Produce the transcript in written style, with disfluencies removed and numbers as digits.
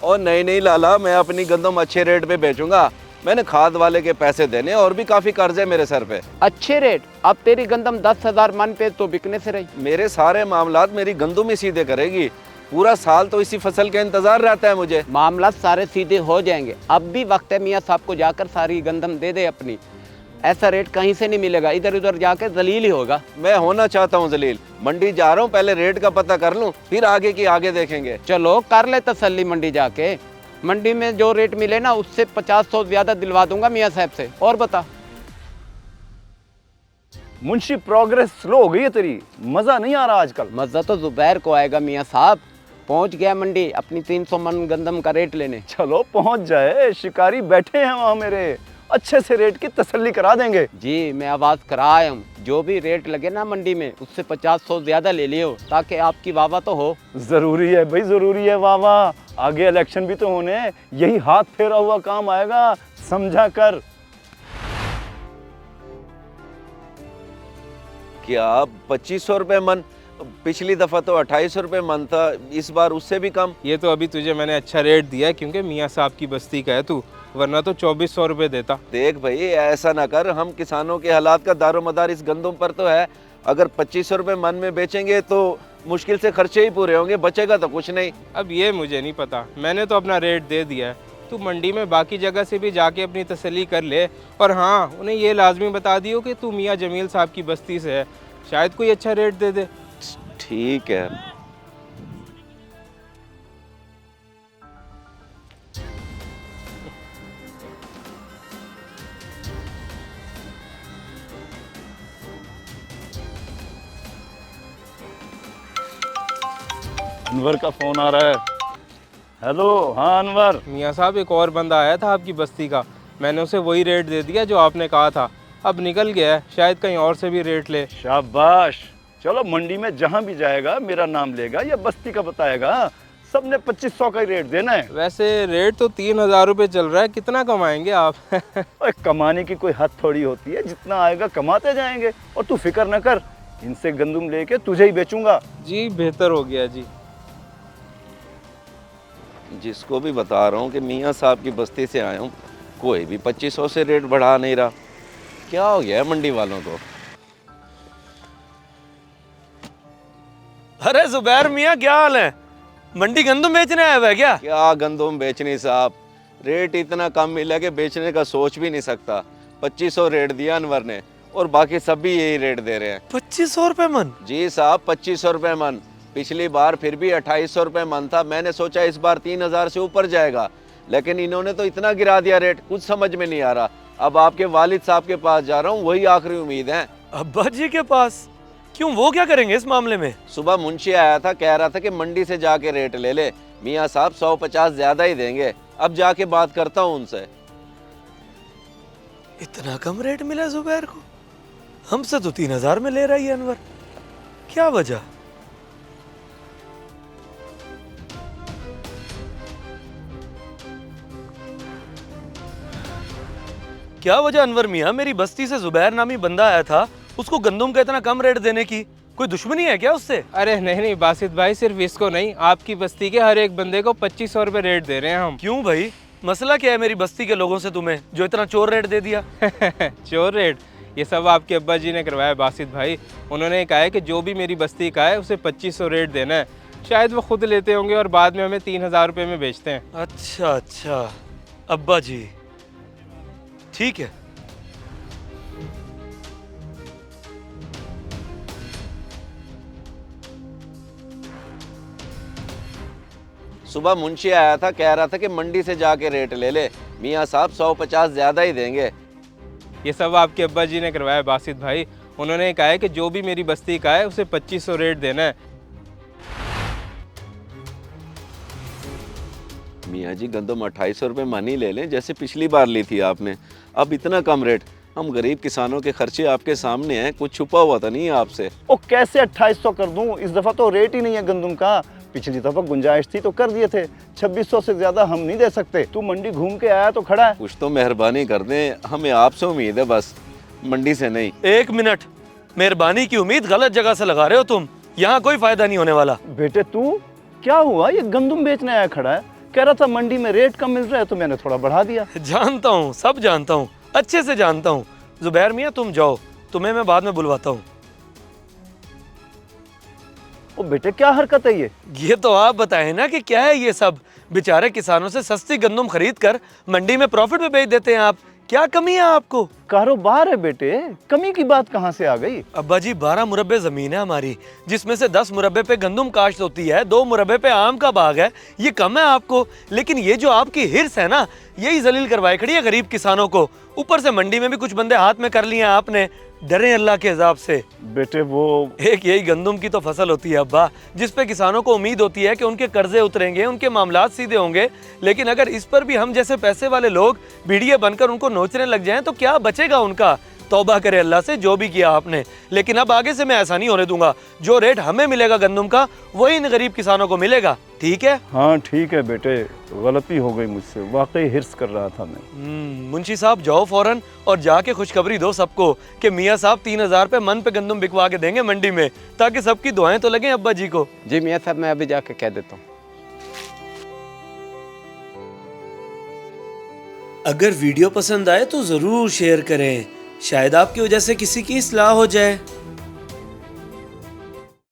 और नहीं नहीं लाला, मैं अपनी गंदम अच्छे रेट पे बेचूंगा। मैंने खाद वाले के पैसे देने और भी काफी कर्ज है मेरे सर पे। अच्छे रेट? अब तेरी गंदम 10,000 मन पे तो बिकने से रही। मेरे सारे मामलात मेरी गंदम ही सीधे करेगी। पूरा साल तो इसी फसल का इंतजार रहता है मुझे। मामला सारे सीधे हो जाएंगे। अब भी वक्त है मियाँ साहब को जाकर सारी गंदम दे दे अपनी। ऐसा रेट कहीं से नहीं मिलेगा, इधर उधर जाके जलील ही होगा। मैं होना चाहता हूँ जलील। मंडी जा रहा हूँ, पहले रेट का पता कर लूँ, फिर आगे की आगे देखेंगे। चलो कर ले तसल्ली मंडी जाके। मंडी में जो रेट मिले ना उससे 50-100 ज्यादा दिलवा दूंगा मियाँ साहब से। और बता। मुंशी प्रोग्रेस स्लो हो गई है तेरी, मजा नहीं आ रहा आजकल। मजा तो जुबैर को आएगा मियाँ साहब। पहुंच गया मंडी अपनी 300 मन गंदम का रेट लेने। चलो पहुंच जाए, शिकारी बैठे हैं वहां मेरे, अच्छे से रेट की तसल्ली करा देंगे। जी मैं आवाज करा आया हूँ, जो भी रेट लगे ना मंडी में उससे 50-100 ज्यादा ले लियो ताकि आपकी वाह तो हो। जरूरी है भाई, जरूरी है। वाह वाह, आगे इलेक्शन भी तो होने, यही हाथ फेरा हुआ काम आएगा, समझा कर। क्या 2500 रुपये मन? पिछली दफा तो 2800 रुपये मन था, इस बार उससे भी कम। ये तो अभी तुझे मैंने अच्छा रेट दिया है क्योंकि मियाँ साहब की बस्ती का है तू, वरना तो 2400 रुपये देता। देख भाई, ऐसा ना कर, हम किसानों के हालात का दारोमदार इस गंदम पर तो है। अगर 2500 रुपये मन में बेचेंगे तो मुश्किल से खर्चे ही पूरे होंगे, बचेगा तो कुछ नहीं। अब ये मुझे नहीं पता, मैंने तो अपना रेट दे दिया है। तू मंडी में बाकी जगह से भी जाके अपनी तसल्ली कर ले। और हाँ, उन्हें ये लाजमी बता दियो कि तू मियाँ जमील साहब की बस्ती से है, शायद कोई अच्छा रेट दे दे। ठीक है। अनवर का फोन आ रहा है। हेलो, हाँ अनवर। मियाँ साहब, एक और बंदा आया था आपकी बस्ती का, मैंने उसे वही रेट दे दिया जो आपने कहा था। अब निकल गया है, शायद कहीं और से भी रेट ले। शाबाश। चलो मंडी में जहाँ भी जाएगा मेरा नाम लेगा या बस्ती का बताएगा, सबने 2500 का ही रेट देना है। वैसे रेट तो 3000 रुपये चल रहा है, कितना कमाएंगे आप? ओए, कमाने की कोई हद थोड़ी होती है, जितना आएगा कमाते जाएंगे। और तू फिक्र न कर, इनसे गंदम लेके तुझे ही बेचूंगा। जी बेहतर हो गया जी। जिसको भी बता रहा हूँ कि मियाँ साहब की बस्ती से आया हूँ, कोई भी 2500 से रेट बढ़ा नहीं रहा। क्या हो गया है मंडी वालों को? अरे जुबैर मियाँ, क्या हाल है? मंडी गंदम बेचने आया हुआ है क्या? क्या गंदम बेचनी साहब, रेट इतना कम मिला कि बेचने का सोच भी नहीं सकता। 2500 रेट दिया अनवर ने और बाकी सब भी यही रेट दे रहे हैं। 2500 रुपये मन? जी साहब, 2500 रुपये मन। पिछली बार फिर भी 2800 रुपये मन था। मैंने सोचा इस बार 3000 से ऊपर जाएगा, लेकिन इन्होंने तो इतना गिरा दिया रेट, कुछ समझ में नहीं आ रहा। अब आपके वालिद साहब के पास जा रहा हूँ, वही आखिरी उम्मीद है। अब्बा जी के पास? क्यों, वो क्या करेंगे इस मामले में? सुबह मुंशी आया था, कह रहा था कि मंडी से जाके रेट ले ले। मियाँ साहब 150 ज्यादा ही देंगे। अब जाके बात करता हूँ उनसे। इतना कम रेट मिला जुबैर को? हमसे तो 3000 में ले रही है अनवर, क्या वजह? क्या वजह अनवर मियाँ? मेरी बस्ती से जुबैर नामी बंदा आया था, उसको गंदम का इतना कम रेट देने की कोई दुश्मनी है क्या उससे? अरे नहीं नहीं बासित भाई, सिर्फ इसको नहीं, आपकी बस्ती के हर एक बंदे को 2500 रुपये रेट दे रहे हैं हम। क्यों भाई, मसला क्या है मेरी बस्ती के लोगों से तुम्हें, जो इतना चोर रेट दे दिया? चोर रेट? ये सब आपके अब्बा जी ने करवाया बासित भाई। उन्होंने कहा है कि जो भी मेरी बस्ती का है उसे 2500 रेट देना है। शायद वो खुद लेते होंगे और बाद में हमें 3000 रुपये में बेचते हैं। अच्छा अच्छा, अब्बा जी ठीक है। सुबह मुंशी आया था, कह रहा था कि मंडी से जाके रेट ले ले। मियाँ साहब 150 ज्यादा ही देंगे। ये सब आपके अब्बा जी ने करवाया बासित भाई। उन्होंने कहा है कि जो भी मेरी बस्ती का है उसे 2500 रेट देना है। मियाँ जी, गंदम 2800 रुपये मन ही ले लें, जैसे पिछली बार ली थी आपने। अब इतना कम रेट? हम गरीब किसानों के खर्चे आपके सामने हैं, कुछ छुपा हुआ तो नहीं है आपसे। ओ कैसे 2800 कर दूं? इस दफा तो रेट ही नहीं है गंदम का। पिछली दफा गुंजाइश थी तो कर दिए थे, 2600 से ज्यादा हम नहीं दे सकते। तू मंडी घूम के आया तो खड़ा है। कुछ तो मेहरबानी कर दें, हमें आपसे उम्मीद है बस, मंडी से नहीं। एक मिनट, मेहरबानी की उम्मीद गलत जगह से लगा रहे हो तुम, यहाँ कोई फायदा नहीं होने वाला। बेटे तू क्या हुआ, ये गंदम बेचने आया खड़ा है? कह रहा था मंडी में रेट कम मिल रहा है तो मैंने थोड़ा बढ़ा दिया। जानता हूँ, सब जानता हूँ, अच्छे से जानता हूँ। जुबैर मियाँ तुम जाओ, तुम्हें मैं बाद में बुलवाता हूँ। ओ बेटे क्या हरकत है ये तो आप बताएं ना कि क्या है ये सब। बेचारे किसानों से सस्ती गंदम खरीद कर मंडी में प्रॉफिट में बेच देते हैं आप। क्या कमी है आपको? कारोबार है बेटे, कमी की बात कहाँ से आ गई? अब्बा जी 12 मुरब्बे जमीन है हमारी, जिसमें से 10 मुरब्बे पे गंदम काश्त होती है, 2 मुरब्बे पे आम का बाग है। ये कम है आपको? लेकिन ये जो आपकी हिर्स है ना, यही जलील करवाए खड़ी है गरीब किसानों को। ऊपर से मंडी में भी कुछ बंदे हाथ में कर लिए हैं आपने। डरे अल्लाह के अजाब से। बेटे वो एक यही गंदम की तो फसल होती है अब्बा, जिस पे किसानों को उम्मीद होती है कि उनके कर्जे उतरेंगे, उनके मामलात सीधे होंगे। लेकिन अगर इस पर भी हम जैसे पैसे वाले लोग बीड़िए बनकर उनको नोचने लग जाएं तो क्या बचेगा उनका? तौबा करे अल्लाह से जो भी किया आपने। लेकिन अब आगे से मैं ऐसा नहीं होने दूंगा। जो रेट हमें मिलेगा गंदम का, वही इन गरीब किसानों को मिलेगा। ठीक है? हाँ ठीक है बेटे, गलती हो गई मुझसे, वाकई हिर्स कर रहा था मैं। मुंशी साहब जाओ फौरन और जाके खुशखबरी दो सबको कि मियाँ साहब 3000 पे मन पे गंदम बिकवा के देंगे मंडी में, ताकि सबकी दुआएं तो लगें अब्बा जी को। जी मियाँ साहब, मैं अभी जाके कह देता हूँ। अगर वीडियो पसंद आए तो ज़रूर शेयर करें, शायद आपकी वजह से किसी की इस्लाह हो जाए।